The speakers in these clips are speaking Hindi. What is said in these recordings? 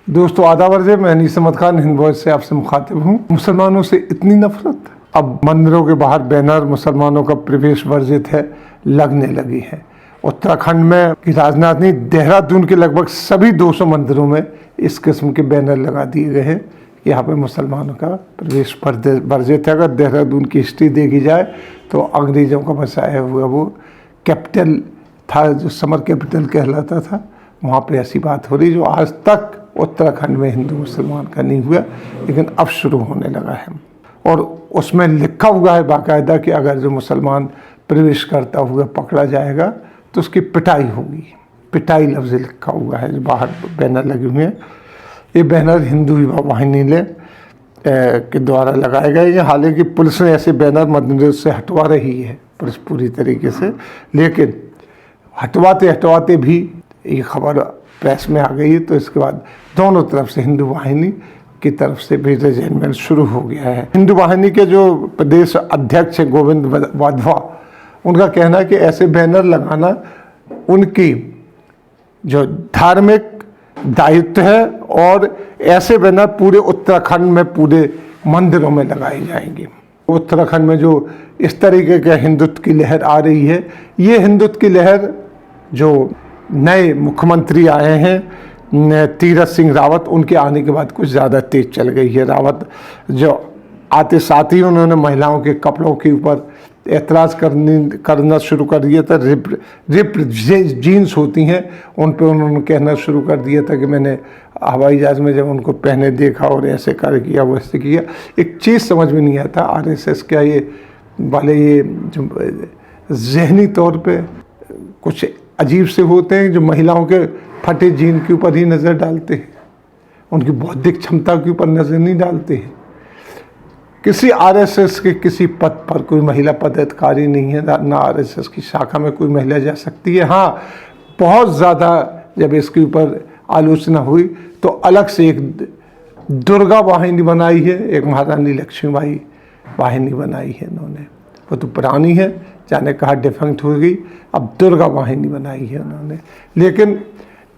दोस्तों आदाब अर्ज़, मैं अनीस अहमद खान हिंद वॉइस से आपसे मुखातिब हूँ। मुसलमानों से इतनी नफरत, अब मंदिरों के बाहर बैनर मुसलमानों का प्रवेश वर्जित है लगने लगी है। उत्तराखंड में कि राजनाथ ने देहरादून के लगभग सभी 200 मंदिरों में इस किस्म के बैनर लगा दिए गए हैं। यहाँ पे मुसलमानों का प्रवेश वर्जित है। अगर देहरादून की हिस्ट्री देखी जाए तो अंग्रेज़ों का बसाया हुआ वो कैपिटल था, जो समर कैपिटल कहलाता था, वहाँ पे ऐसी बात हो रही जो आज तक उत्तराखंड में हिंदू मुसलमान का नहीं हुआ, लेकिन अब शुरू होने लगा है। और उसमें लिखा हुआ है बाकायदा कि अगर जो मुसलमान प्रवेश करता हुआ पकड़ा जाएगा तो उसकी पिटाई होगी। पिटाई लफ्ज़ लिखा हुआ है जो बाहर बैनर लगे हुए हैं। ये बैनर हिंदू युवा वाहिनी के द्वारा लगाए गए हैं। हालांकि पुलिस ने ऐसे बैनर मंदिरों से हटवा रही है पुलिस पूरी तरीके से, लेकिन हटवाते भी ये खबर प्रेस में आ गई है, तो इसके बाद दोनों तरफ से हिंदू वाहिनी की तरफ से भी रेजिमेंट शुरू हो गया है। हिंदू वाहिनी के जो प्रदेश अध्यक्ष हैं गोविंद वाधवा, उनका कहना है कि ऐसे बैनर लगाना उनकी जो धार्मिक दायित्व है और ऐसे बैनर पूरे उत्तराखंड में पूरे मंदिरों में लगाए जाएंगे। उत्तराखंड में जो इस तरीके के हिंदुत्व की लहर आ रही है, ये हिंदुत्व की लहर जो नए मुख्यमंत्री आए हैं तीरथ सिंह रावत, उनके आने के बाद कुछ ज़्यादा तेज चल गई है। रावत जो आते साथ ही उन्होंने महिलाओं के कपड़ों के ऊपर एतराज़ करना शुरू कर दिया था। रिप जीन्स होती हैं उन पे उन्होंने कहना शुरू कर दिया था कि मैंने हवाई जहाज़ में जब उनको पहने देखा और ऐसे कर किया वैसे किया। एक चीज़ समझ में नहीं आता, आरएसएस क्या ये वाले ये जो जहनी तौर पे कुछ अजीब से होते हैं जो महिलाओं के फटे जीन के ऊपर ही नज़र डालते हैं, उनकी बौद्धिक क्षमता के ऊपर नज़र नहीं डालते हैं। किसी आरएसएस के किसी पद पर कोई महिला पदाधिकारी नहीं है, ना आरएसएस की शाखा में कोई महिला जा सकती है। हाँ, बहुत ज़्यादा जब इसके ऊपर आलोचना हुई तो अलग से एक दुर्गा वाहिनी बनाई है, एक महारानी लक्ष्मीबाई वाहिनी बनाई है इन्होंने। वो तो पुरानी है, जाने कहा डिफंक्ट हो गई, अब दुर्गा वाहिनी बनाई है उन्होंने। लेकिन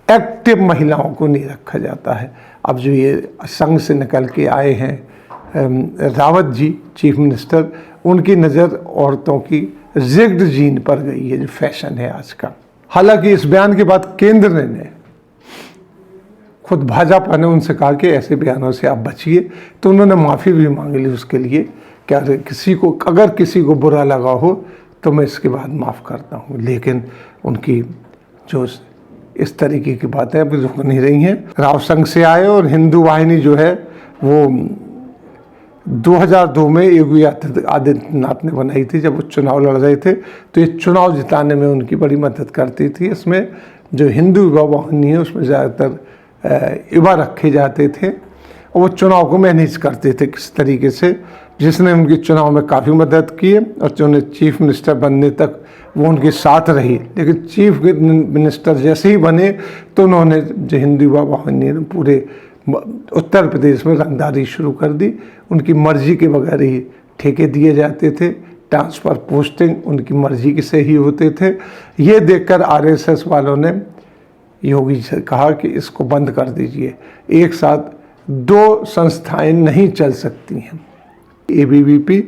एक्टिव महिलाओं को नहीं रखा जाता है। अब जो ये संघ से निकल के आए हैं रावत जी चीफ मिनिस्टर, उनकी नज़र औरतों की रिग्ड जीन पर गई है जो फैशन है आज का। हालांकि इस बयान के बाद केंद्र ने खुद भाजपा ने उनसे कहा कि ऐसे बयानों से आप बचिए, तो उन्होंने माफ़ी भी मांग ली उसके लिए। क्या अगर किसी को बुरा लगा हो तो मैं इसके बाद माफ़ करता हूँ, लेकिन उनकी जो इस तरीके की बातें अभी रुक नहीं रही हैं। राव संघ से आए और हिंदू वाहिनी जो है वो 2002 में योगी आदित्यनाथ ने बनाई थी। जब वो चुनाव लड़ रहे थे तो ये चुनाव जिताने में उनकी बड़ी मदद करती थी। इसमें जो हिंदू युवा वाहिनी है उसमें ज़्यादातर युवा रखे जाते थे और वो चुनाव को मैनेज करते थे किस तरीके से, जिसने उनकी चुनाव में काफ़ी मदद की है। और जो उन्हें चीफ मिनिस्टर बनने तक वो उनके साथ रही, लेकिन चीफ मिनिस्टर जैसे ही बने तो उन्होंने जो हिंदू युवा वाहिनी ने पूरे उत्तर प्रदेश में रंगदारी शुरू कर दी। उनकी मर्जी के बगैर ही ठेके दिए जाते थे, ट्रांसफ़र पोस्टिंग उनकी मर्जी के से ही होते थे। ये देखकर आरएसएस वालों ने योगी से कहा कि इसको बंद कर दीजिए, एक साथ दो संस्थाएं नहीं चल सकती हैं, एबीवीपी,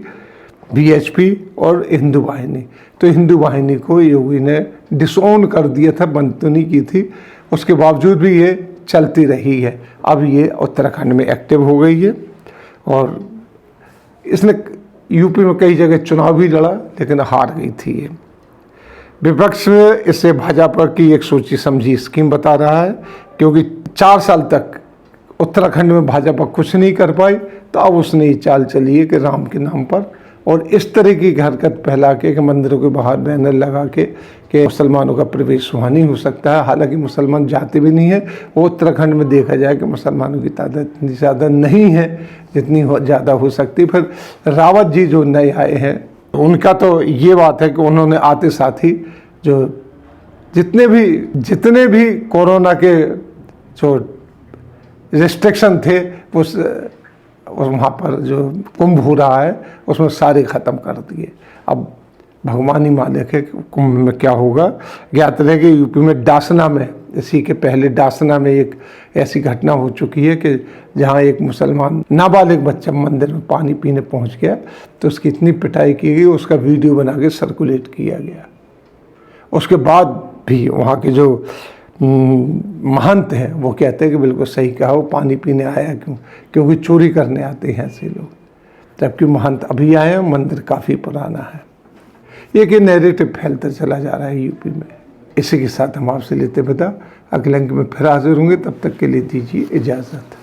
बीएचपी और हिंदू वाहिनी। तो हिंदू वाहिनी को योगी ने डिसओन कर दिया था, बंद तो नहीं की थी, उसके बावजूद भी ये चलती रही है। अब ये उत्तराखंड में एक्टिव हो गई है और इसने यूपी में कई जगह चुनाव भी लड़ा लेकिन हार गई थी। ये विपक्ष इसे भाजपा की एक सोची समझी स्कीम बता रहा है, क्योंकि 4 साल तक उत्तराखंड में भाजपा कुछ नहीं कर पाई, तो अब उसने ये चाल चली है कि राम के नाम पर और इस तरह की हरकत फैला के कि मंदिरों के बाहर बैनर लगा के कि मुसलमानों का प्रवेश वहाँ नहीं हो सकता है। हालांकि मुसलमान जाते भी नहीं है। वो उत्तराखंड में देखा जाए कि मुसलमानों की तादाद इतनी ज़्यादा नहीं है जितनी ज़्यादा हो सकती। फिर रावत जी जो नए आए हैं उनका तो ये बात है कि उन्होंने आते साथ ही जो जितने भी कोरोना के जो रिस्ट्रिक्शन थे उस वहाँ पर जो कुंभ हो रहा है उसमें सारे ख़त्म कर दिए। अब भगवान ही मालिक है कि कुंभ में क्या होगा। ज्ञात रहे कि यूपी में डासना में इसी के पहले डासना में एक ऐसी घटना हो चुकी है कि जहां एक मुसलमान नाबालिग बच्चा मंदिर में पानी पीने पहुंच गया तो उसकी इतनी पिटाई की गई, उसका वीडियो बना के सर्कुलेट किया गया। उसके बाद भी वहाँ के जो महंत हैं वो कहते हैं कि बिल्कुल सही कहा, वो पानी पीने आया क्यों, क्योंकि चोरी करने आते हैं ऐसे लोग, जबकि महंत अभी आए हैं, मंदिर काफ़ी पुराना है। एक ये नैरेटिव फैलता चला जा रहा है यूपी में। इसी के साथ हम आपसे लेते विदा, अगले अंक में फिर हाजिर होंगे, तब तक के लिए दीजिए इजाज़त।